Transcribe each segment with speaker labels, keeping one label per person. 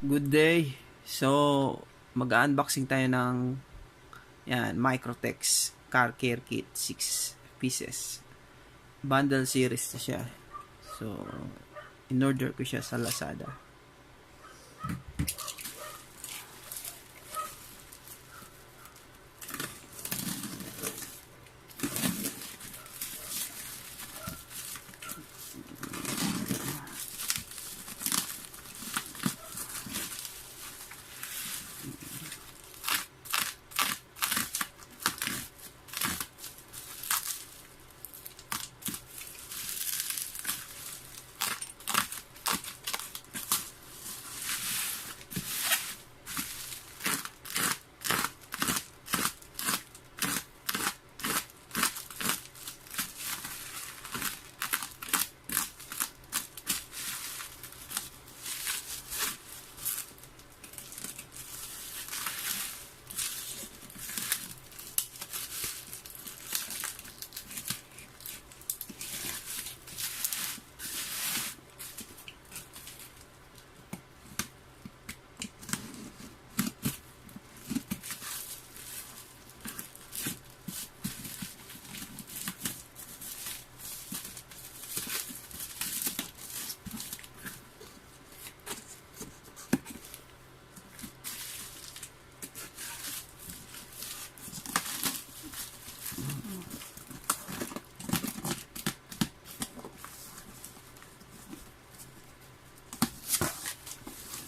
Speaker 1: Good day. So, mag-unboxing tayo ng Microtex Car Care Kit 6 pieces. Bundle series na siya. So, in-order ko siya sa Lazada.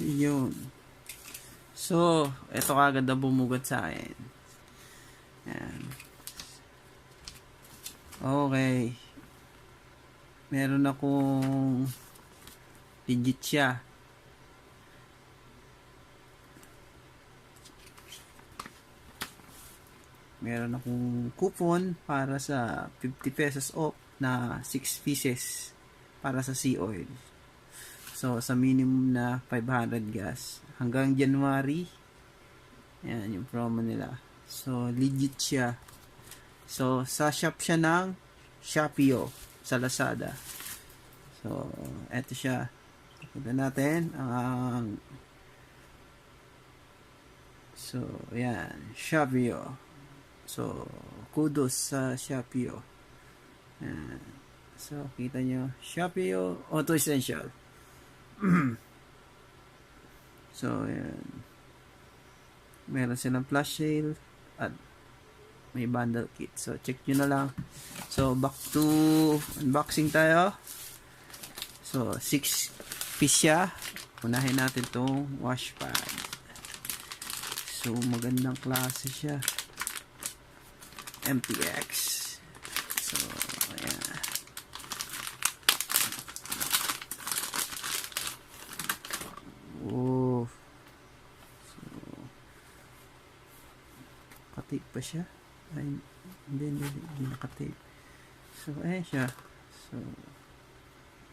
Speaker 1: Yun. So, ito kagad na bumugad sa akin. Yan. Okay. Meron akong legit siya. Meron akong coupon para sa 50 pesos off na 6 pieces para sa sea oil. So, sa minimum na 500 gas. Hanggang January. Yan, yung promo nila. So, legit siya. So, sa shop siya ng Shopee sa Lazada. So, eto siya. Tignan natin ang so, yan. Shopee. So, kudos sa Shopee. Yan. So, kita nyo. Shopee Auto Essential. So, yan. Meron silang flash sale at may bundle kit. So, check nyo na lang. So, back to unboxing tayo. So, 6 piece siya. Unahin natin tong wash pad. So, magandang klase siya. MTX. So, ayan. Oh. So, nakatape pa siya. Ay, hindi nakatape. So, ayan siya. So,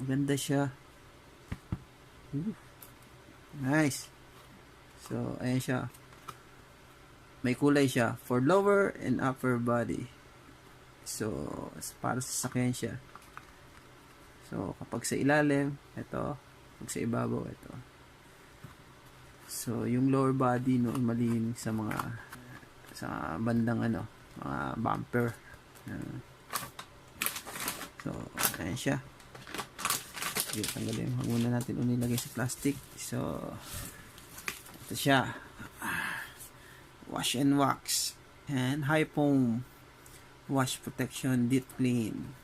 Speaker 1: maganda siya. Nice. So, ayan siya. May kulay siya for lower and upper body. So, para sa sakyan siya. So, kapag sa ilalim, ito. Kapag sa ibabaw, ito. So, yung lower body normally sa mga sa bandang mga bumper. So, ayan siya. Okay, tanggalin. Huwag muna natin unilagay sa plastic. So, ito siya. Wash N Wax and high foam wash protection deep clean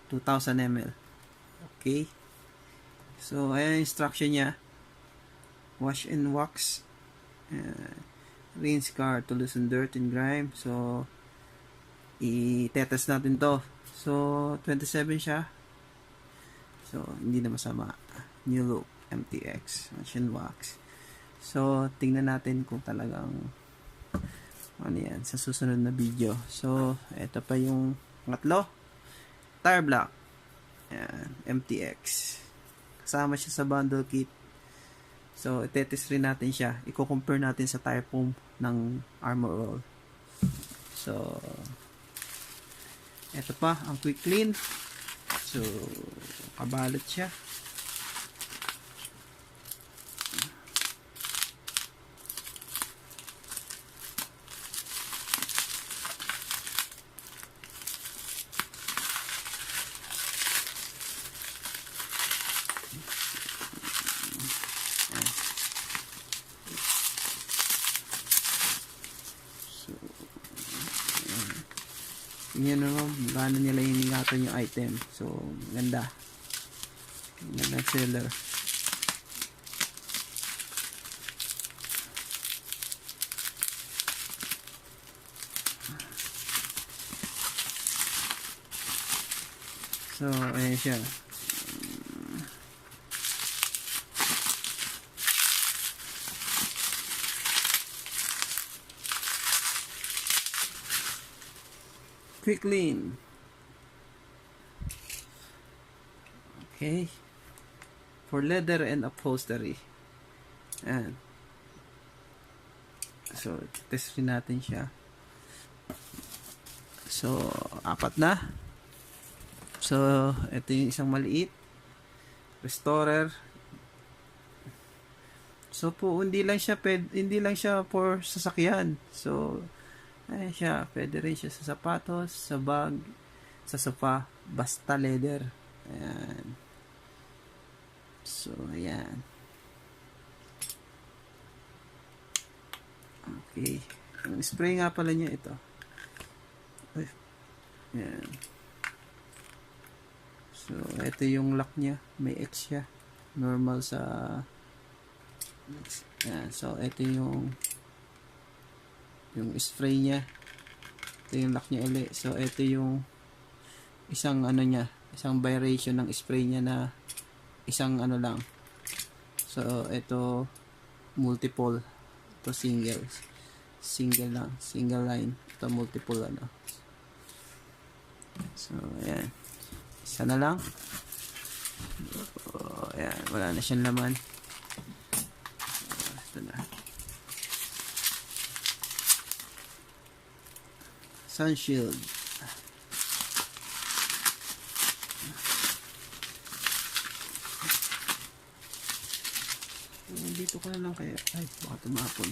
Speaker 1: 2000 ml. Okay. So, ayan yung instruction niya. Wash and wax. Rinse car to loosen dirt and grime. So, i-test natin to. So, 27 siya. So, hindi na masama. New look. MTX. Wash and wax. So, tingnan natin kung talagang ano yan sa susunod na video. So, ito pa yung pangatlo. Tire Black. Ayan. MTX. Kasama siya sa bundle kit. So, itetest rin natin siya. I-compare natin sa tire foam ng Armor All. So, ito pa, ang quick clean. So, kabalot siya. Tingnan mo, gaano nila iningatan yung item. So, ganda. Ganda seller. So, ayan siya. Quick clean. Okay. For leather and upholstery. Ayan. So, testin natin siya. So, 4 na. So, ito yung isang maliit. Restorer. So, po, hindi lang siya for sasakyan. So, ayan siya. Pwede rin siya sa sapatos, sa bag, sa sofa. Basta leather. Ayan. So, ayan. Okay. Ang spray nga pala niya ito. Ayan. So, ito yung lock niya. May X siya. Normal sa ayan. So, ito yung spray niya. Ito yung lock niya ulit. So, ito yung isang ano niya. Isang variation ng spray niya na isang ano lang. So, ito multiple. Ito single. Single lang. Single line. Ito multiple ano. So, ayan. Isa na lang. Oh, ayan. Wala na siyang laman. Ito na. Sun shield. Dito ko na lang kaya. Ay, baka tumapon.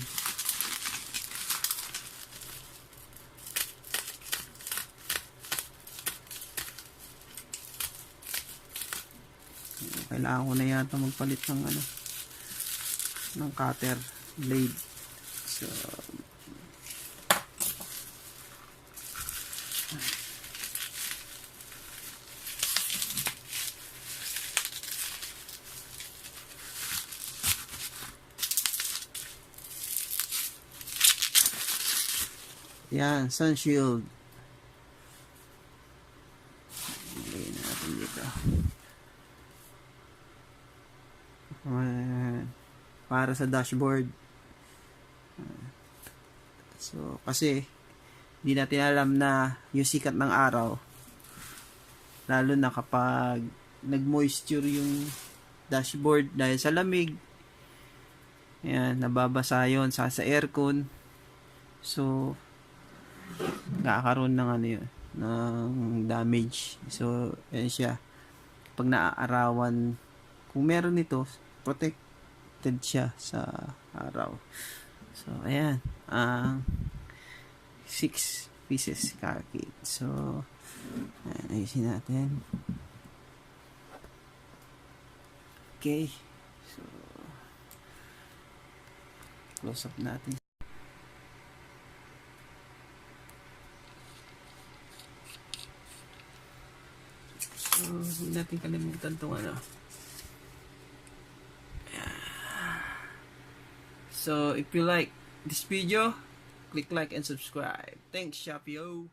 Speaker 1: Kailangan ko na yata magpalit ng ano, ng cutter blade. So, yan, sun shield. Ilagay natin dito. Para sa dashboard. So, kasi hindi natin alam na yung sikat ng araw, lalo na kapag nag-moisture yung dashboard dahil sa lamig, ayan, nababasa yun sa aircon. So, nakakaroon ng ano yun, ng damage. So, ayan siya. Pag naaarawan, kung meron ito, protected siya sa araw. So, ayan. 6 pieces car kit. So, ayan, ayusin natin. Okay. So, close up natin. So, hindi natin kalimutan itong ano. So, if you like this video, click like and subscribe. Thanks, Shopio.